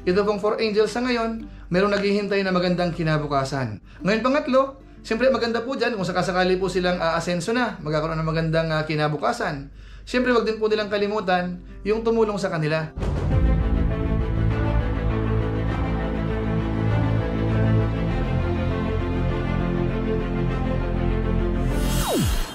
Ito pong 4 angels sa ngayon, merong naghihintay na magandang kinabukasan. Ngayon pangatlo, siyempre maganda po dyan kung sakasakali po silang aasenso na, magkakaroon ng magandang kinabukasan. Siyempre wag din po nilang kalimutan yung tumulong sa kanila.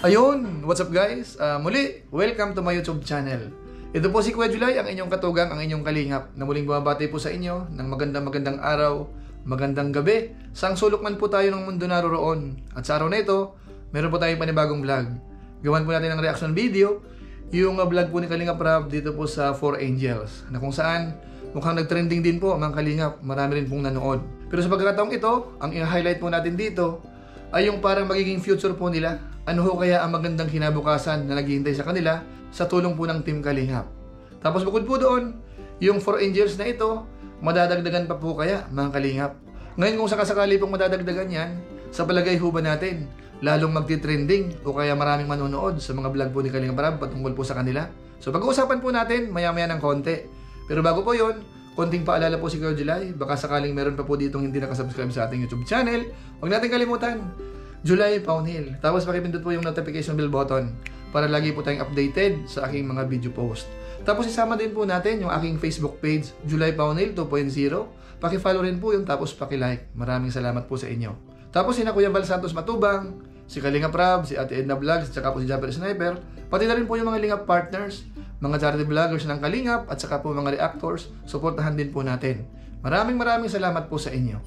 Ayun, what's up guys? Muli, welcome to my YouTube channel. Ito po si Kuya July, ang inyong katugang, ang inyong kalingap, na muling bumabati po sa inyo ng magandang araw, magandang gabi, saang sulok man po tayo ng mundo naroroon. At sa araw na ito, meron po tayong panibagong vlog. Gawan po natin ng reaction video, yung vlog po ni Kalingap Rab dito po sa 4 Angels, na kung saan mukhang nag-trending din po mga kalingap, marami rin pong nanood. Pero sa pagkakataong ito, ang i-highlight po natin dito ay yung parang magiging future po nila. Ano ho kaya ang magandang kinabukasan na naghihintay sa kanila sa tulong po ng Team Kalingap. Tapos bukod po doon, yung 4 angels na ito, madadagdagan pa po kaya mga kalingap. Ngayon kung sakasakali pong madadagdagan yan, sa palagay ho ba natin, lalong magti-trending o kaya maraming manonood sa mga vlog po ni Kalingap Rab patungkol po sa kanila. So pag-uusapan po natin maya-maya ng konti. Pero bago po yon, konting paalala po si Kuya July, baka sakaling meron pa po ditong hindi nakasubscribe sa ating YouTube channel, huwag natin kalimutan, July Paunil. Tapos pakipindot po yung notification bell button para lagi po tayong updated sa aking mga video post. Tapos isama din po natin yung aking Facebook page, July Paunil 2.0. Paki-follow rin po yung tapos paki-like. Maraming salamat po sa inyo. Tapos sina Kuya Val Santos Matubang, si Kalingap Rab, si Ate Edna Vlogs, at saka po si Jumper Sniper. Pati na rin po yung mga Lingap partners, mga charity vloggers ng Kalingap, at saka po mga reactors. Suportahan din po natin. Maraming salamat po sa inyo.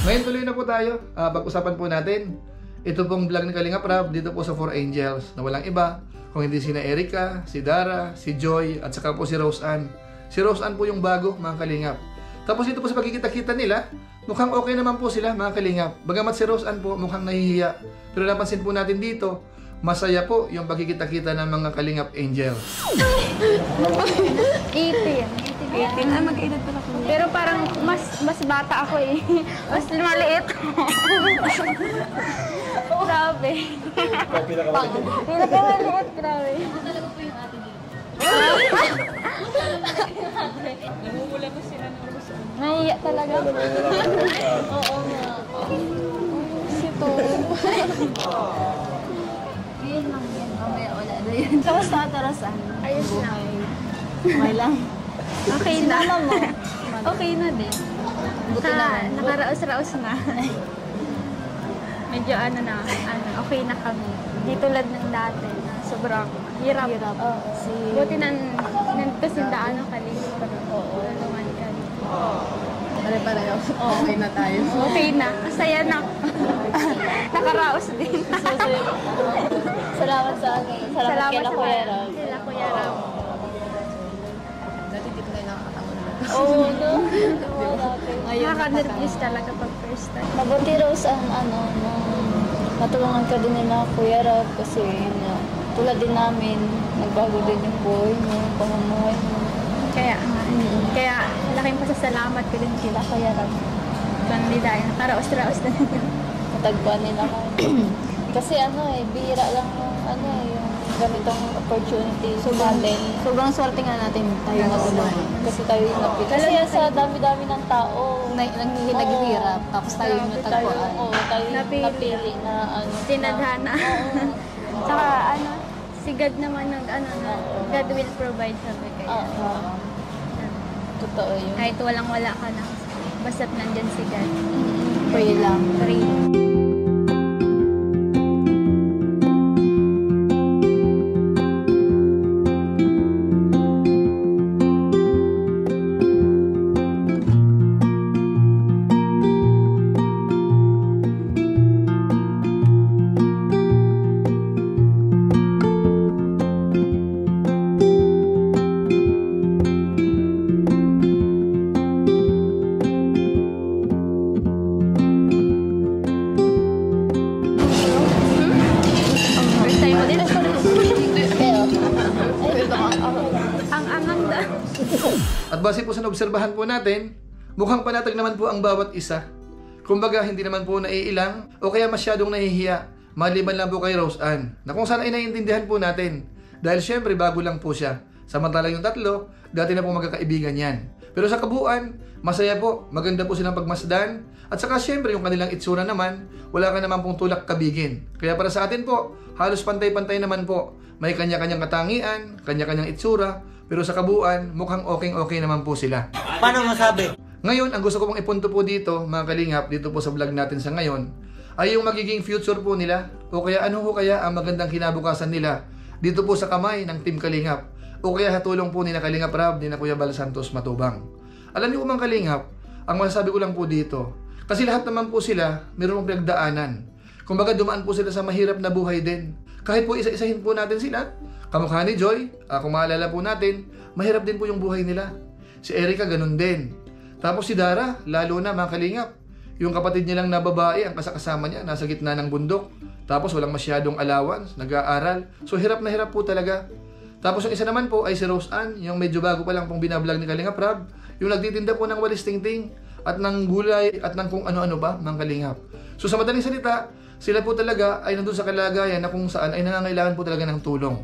Ngayon tuloy na po tayo. Pag-usapan po natin ito pong vlog ni Kalingap Rab dito po sa 4 Angels na walang iba kung hindi sina Erica, si Dara, si Joy, at saka po si Rose Ann. Si Rose Ann po yung bago mga kalingap. Tapos dito po sa pagkikita-kita nila, mukhang okay naman po sila mga kalingap. Bagamat si Rose Ann po mukhang nahihiya. Pero napansin po natin dito, masaya po yung pagkikita-kita ng mga Kalingap Angels. 18. Mag-edad pala ko. Pero parang mas bata ako eh. Mas maliit. Grabe. Pinakamaliit, grabe. Talaga po yung ate dito. Namumula ko sila ng gusto. Nahiya talaga. Oo nga. Sito. Yun lang yan. Mamaya wala na yun. Kamusta ka, Rosan? Ayos na. Okay lang. Okay na. Sinama mo. Okay na din. Buti naman. Nakaraos-raos na. Medyo okay na kami. Di tulad ng dati na sobrang hirap. Buti nandito sindaan ng Kalingap. Oo. Naman kami. Pare-pareho. Okay na tayo. Okay na. Masaya na. Nakaraos din. Salamat sa akin. Salamat kay Kuya Rab. Kila Kuya Rab. Dati dito tayo nakakatawa na. Oo, no? Ngayon, Nakaka-nervous talaga pag first time. Mabuti Rose ang natulungan ka din nila Kuya Rab kasi tulad din namin, nagbago din yung buhay mo, pamumuhay mo. Kaya laking pasasalamat ko din sila Kuya Rab. Kundi dahil nakaraos-raos na nila. Natagpuan nila ka. Kasi bihira lang yung ganitong opportunity natin. Sobrang swerte nga natin tayo natulungan. Kasi tayo yung napili. Kasi sa dami-dami ng tao, Naghihirap, tapos tayo yung natagpuan. tayo yung napili na Tinadhana. Tsaka si God naman God will provide sabi kaya. Totoo yun. Kahit walang-wala ka na. Basta't nandyan si God. Pray lang. Pray. At base po sa naobserbahan po natin, mukhang panatag naman po ang bawat isa. Kumbaga, hindi naman po naiilang o kaya masyadong nahihiya maliban lang po kay Rose Ann, na kung saan ay naiintindihan po natin. Dahil syempre bago lang po siya. Samantalang yung tatlo, dati na po magkakaibigan yan. Pero sa kabuuan, masaya po, maganda po silang pagmasdan. At saka syempre yung kanilang itsura naman, wala ka naman pong tulak kabigin. Kaya para sa atin po, halos pantay-pantay naman po. May kanya-kanyang katangian, kanya-kanyang itsura, pero sa kabuuan, mukhang okay naman po sila. Paano masabi? Ngayon, ang gusto ko pong ipunto po dito, mga kalingap, dito po sa vlog natin sa ngayon, ay yung magiging future po nila, o kaya ano ho kaya ang magandang kinabukasan nila dito po sa kamay ng Team Kalingap, o kaya hatulong po ni na Kalingap Rab, ni na Kuya Bal Santos Matubang. Alam niyo po mga Kalingap, ang masasabi ko lang po dito, kasi lahat naman po sila mayroong pinagdaanan. Kumbaga dumaan po sila sa mahirap na buhay din. Kahit po isa-isahin po natin sila, kamukha ni Joy, kung maalala po natin, mahirap din po yung buhay nila. Si Erica ganun din. Tapos si Dara, lalo na mga Kalingap, yung kapatid niya lang na babae, ang kasama niya, nasa gitna ng bundok. Tapos walang masyadong allowance, nag-aaral. So hirap na hirap po talaga. Tapos yung isa naman po ay si Rose Ann, yung medyo bago pa lang pong binablog ni Kalingap Rab, yung nagtitinda po ng walis tingting at ng gulay at ng kung ano-ano ba, mga Kalingap. So sa madaling salita, sila po talaga ay nandun sa kalagayan na kung saan ay nangangailangan po talaga ng tulong.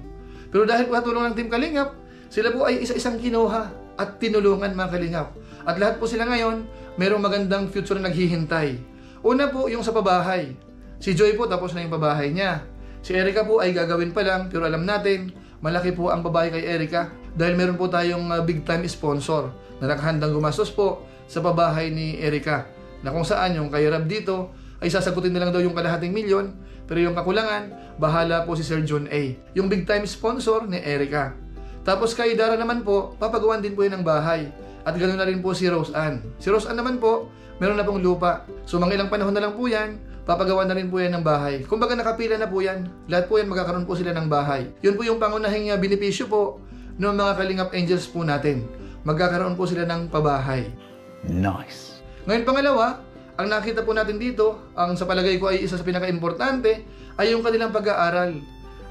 Pero dahil po sa tulong ng Team Kalingap, sila po ay isa-isang kinuha at tinulungan, mga Kalingap. At lahat po sila ngayon, mayroong magandang future na naghihintay. Una po, yung sa pabahay. Si Joy po, tapos na yung pabahay niya. Si Erica po ay gagawin pa lang, pero alam natin, malaki po ang babae kay Erica dahil meron po tayong big time sponsor na nakahandang gumastos po sa pabahay ni Erica. Na kung saan yung kay Rab dito ay sasagutin na lang daw yung kalahating milyon, pero yung kakulangan, bahala po si Sir John A. Yung big time sponsor ni Erica. Tapos kay Dara naman po, papagawan din po yun ng bahay. At ganoon na rin po si Rose Ann. Si Rose Ann naman po, meron na pong lupa. So mga ilang panahon na lang po yan, papagawa na rin po yan ng bahay. Kumbaga nakapila na po yan. Lahat po yan magkakaroon po sila ng bahay. Yun po yung pangunahing benepisyo po ng mga Kalingap Angels po natin. Magkakaroon po sila ng pabahay. Nice. Ngayon pangalawa, ang nakita po natin dito, ang sa palagay ko ay isa sa pinaka-importante, ay yung kanilang pag-aaral.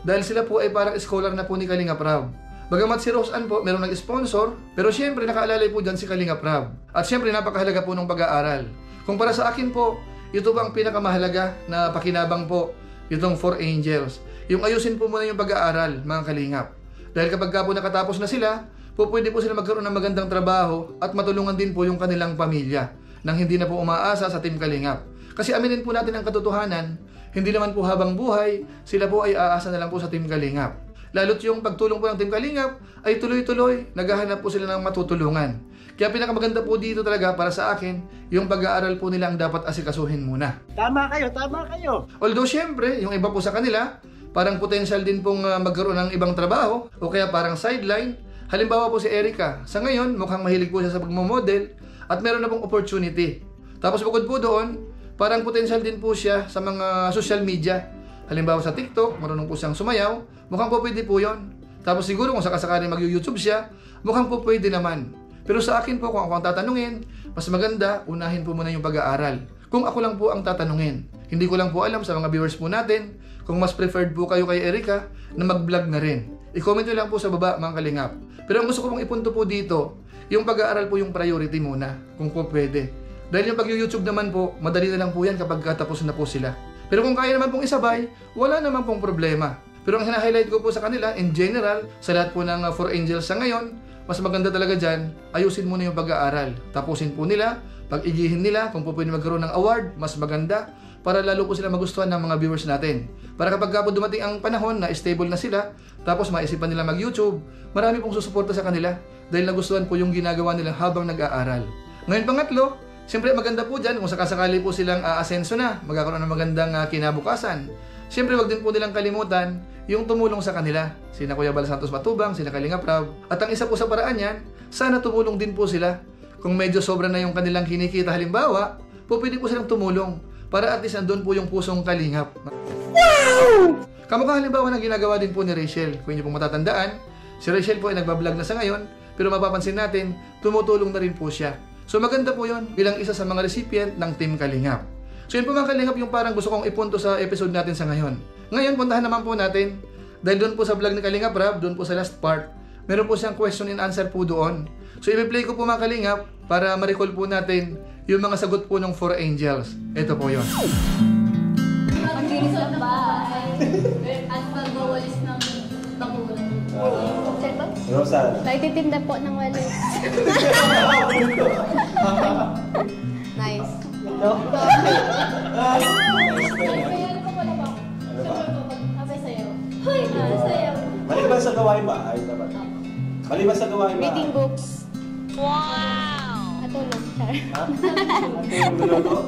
Dahil sila po ay parang scholar na po ni Kalingap Rab. Bagamat si Rose Ann po, meron nag-sponsor, pero syempre nakaalalay po dyan si Kalingap Rab. At syempre napakahalaga po ng pag-aaral. Kung para sa akin po, ito ba ang pinakamahalaga na pakinabang po, itong 4 Angels. Yung ayusin po muna yung pag-aaral, mga Kalingap. Dahil kapag ka po nakatapos na sila, po pwede po sila magkaroon ng magandang trabaho at matulungan din po yung kanilang pamilya nang hindi na po umaasa sa Team Kalingap. Kasi aminin po natin ang katotohanan, hindi naman po habang buhay, sila po ay aasa na lang po sa Team Kalingap. Lalo't yung pagtulong po ng Team Kalingap ay tuloy-tuloy, naghahanap po sila ng matutulungan. Kaya pinakamaganda po dito talaga para sa akin, yung pag-aaral po nila ang dapat asikasuhin muna. Tama kayo. Although syempre, yung iba po sa kanila, parang potential din pong magkaroon ng ibang trabaho o kaya parang sideline. Halimbawa po si Erica, sa ngayon mukhang mahilig po siya sa pagmamodel at meron na pong opportunity. Tapos bukod po doon, parang potential din po siya sa mga social media. Halimbawa sa TikTok, marunong po siyang sumayaw, mukhang po pwede po yun. Tapos siguro kung sakasakali mag-YouTube siya, mukhang po pwede naman. Pero sa akin po, kung ako ang tatanungin, mas maganda, unahin po muna yung pag-aaral. Kung ako lang po ang tatanungin. Hindi ko lang po alam sa mga viewers po natin, kung mas preferred po kayo kay Erica, na mag-vlog na rin. I-comment nyo lang po sa baba, mga Kalingap. Pero ang gusto ko pong ipunto po dito, yung pag-aaral po yung priority muna, kung po pwede. Dahil yung pag-YouTube naman po, madali na lang po yan kapag katapos na po sila. Pero kung kaya naman pong isabay, wala naman pong problema. Pero ang hina-highlight ko po sa kanila, in general, sa lahat po ng 4 Angels sa ngayon, mas maganda talaga dyan, ayusin muna yung pag-aaral. Tapusin po nila, pag-igihin nila, kung po pwede magkaroon ng award, mas maganda, para lalo po sila magustuhan ng mga viewers natin. Para kapag po dumating ang panahon na stable na sila, tapos maisipan nila mag-YouTube, marami pong susuporta sa kanila dahil nagustuhan po yung ginagawa nila habang nag-aaral. Ngayon pangatlo, siyempre maganda po dyan kung sakasakali po silang aasenso na, magkakaroon ng magandang kinabukasan. Siyempre wag din po nilang kalimutan yung tumulong sa kanila. Sina Kuya Bal Santos Matubang, sina Kalingap Rab. At ang isa po sa paraan yan, sana tumulong din po sila. Kung medyo sobra na yung kanilang kinikita halimbawa, po pwede po silang tumulong para at least nandun po yung pusong Kalingap. Wow! Kamukha halimbawa na ginagawa din po ni Rachel. Kung inyo pong matatandaan, si Rachel po ay nagbablog na sa ngayon, pero mapapansin natin, tumutulong na rin po siya. So maganda po yun bilang isa sa mga recipient ng Team Kalingap. So yun po mga Kalingap yung parang gusto kong ipunto sa episode natin sa ngayon. Ngayon, puntahan naman po natin, dahil doon po sa vlog ni Kalingap Rab, doon po sa last part, meron po siyang question and answer po doon. So i-play ko po mga Kalingap para ma-recall po natin yung mga sagot po ng 4 Angels. Ito po yun. Mag-iisip ba? Rosan. Nagtitinda po ng walis. Nice. No? Hoy, sayaw. Maliban sa gawain ba? Ay, dapat. Maliban sa gawain ba? Reading books. Wow! Matulog, Char. Ha? Matulog.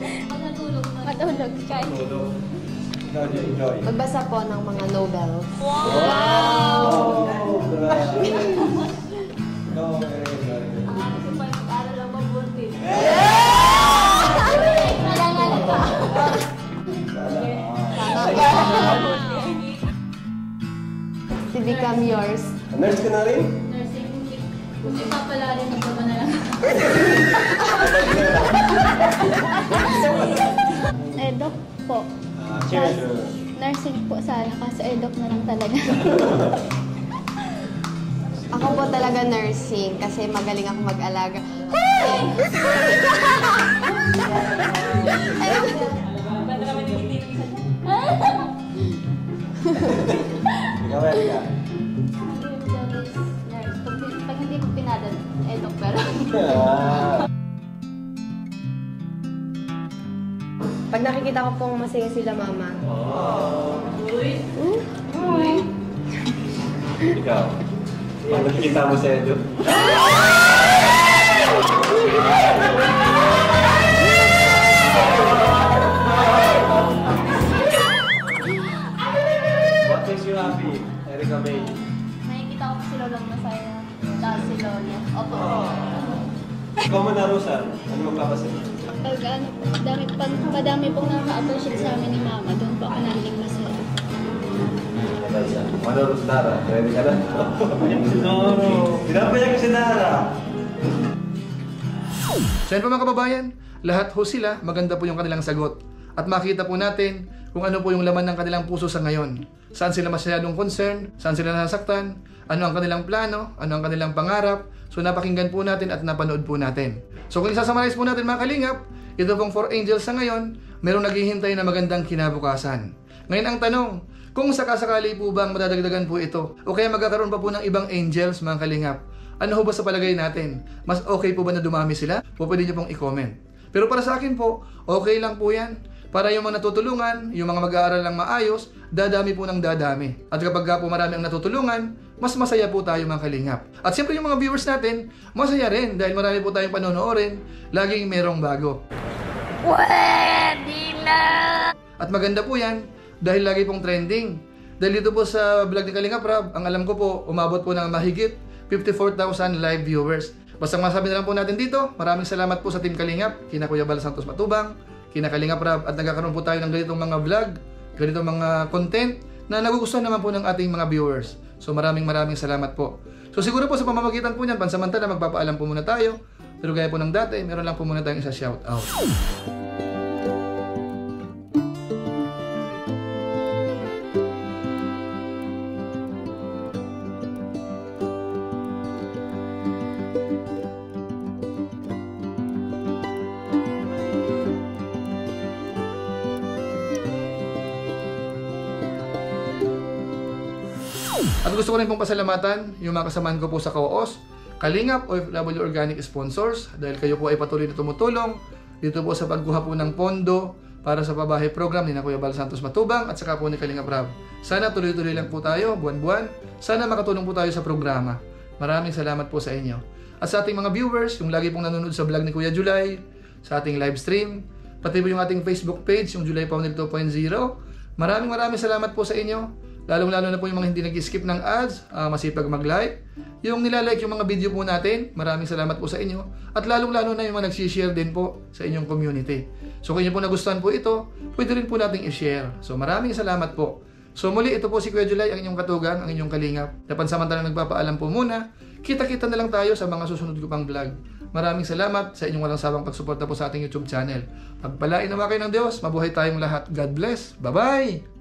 Matulog, Char. Matulog. Enjoy. Magbasa po ng mga novels. Wow! Grabe. No, very good. To become yours. Nurse ka na rin? Edok po. Sure. Nursing po sana kasi edok na lang talaga. Ako po talaga nursing kasi magaling ako mag-alaga. Ikaw, Erika. Pag hindi ko pinadan, edok pero. Pag nakikita ko pong masaya sila mama, Ikaw. Pag nakikita mo sa Edo. What makes you happy, Erika May? Nakikita ko si Lolong masaya. Dahil si Lolo. Opo. Ikaw mo na, Rosan. Ano magpapasin? Pag ano po, madami pong nakaka-appreciate sa amin ni Mama, doon po ako naling masaya. Manurot si Dara. Ready ka na? Pinapayak ko si Dara. So yan po mga kababayan, lahat ho sila, maganda po yung kanilang sagot. At makita po natin kung ano po yung laman ng kanilang puso sa ngayon. Saan sila masyadong concern, saan sila nasaktan, ano ang kanilang plano, ano ang kanilang pangarap. So napakinggan po natin at napanood po natin. So kung isasummarize po natin mga kalingap, ito pong 4 angels sa ngayon, merong naghihintay na magandang kinabukasan. Ngayon ang tanong, kung sakasakali po bang madadagdagan po ito o kaya magkakaroon pa po ng ibang angels mga kalingap, ano ho ba sa palagay natin? Mas okay po ba na dumami sila? O pwede nyo pong i-comment. Pero para sa akin po, okay lang po yan. Para yung mga natutulungan, yung mga mag-aaral ng maayos, dadami po ng dadami. At kapag po marami ang natutulungan, mas masaya po tayo mga kalingap. At siyempre yung mga viewers natin, masaya rin dahil marami po tayong panonoorin, laging merong bago. Pwede na! At maganda po yan dahil lagi pong trending. Dahil dito po sa vlog ni Kalingap Rab, ang alam ko po, umabot po ng mahigit 54,000 live viewers. Basta masabi na lang po natin dito, maraming salamat po sa Team Kalingap, kina Kuya Bal Santos Matubang, kina Kalingap Rab, at nagkakaroon po tayo ng ganitong mga vlog, ganitong mga content na nagugustuhan naman po ng ating mga viewers. So maraming salamat po. So siguro po sa pamamagitan po niyan, pansamantala magpapaalam po muna tayo. Pero gaya po ng dati, meron lang po muna tayong isa shout out. At gusto ko rin pong pasalamatan yung mga kasamahan ko po sa Kawaos, Kalingap, OFW Organic Sponsors, dahil kayo po ay patuloy na tumutulong dito po sa pagkuha po ng pondo para sa pabahay program ni Kuya Bal Santos Matubang at saka po ni Kalingap Rab. Sana tuloy-tuloy lang po tayo, buwan-buwan. Sana makatulong po tayo sa programa. Maraming salamat po sa inyo. At sa ating mga viewers, yung lagi pong nanonood sa vlog ni Kuya July, sa ating live stream, pati po yung ating Facebook page, yung July Paunil 2.0. Maraming salamat po sa inyo. Lalong-lalo na po yung mga hindi nag-skip ng ads, masipag mag-like. Yung nilalike yung mga video po natin, maraming salamat po sa inyo. At lalong-lalo na yung mga nag-share din po sa inyong community. So kung inyo po nagustuhan po ito, pwede rin po nating i-share. So maraming salamat po. So muli, ito po si Kuya July, ang inyong katugang, ang inyong kalingap. Napansamantalang nagpapaalam po muna. Kita-kita na lang tayo sa mga susunod ko pang vlog. Maraming salamat sa inyong walang sawang pagsuporta po sa ating YouTube channel. Pagpalain naman kayo ng Diyos, mabuhay tayong lahat. God bless. Bye-bye!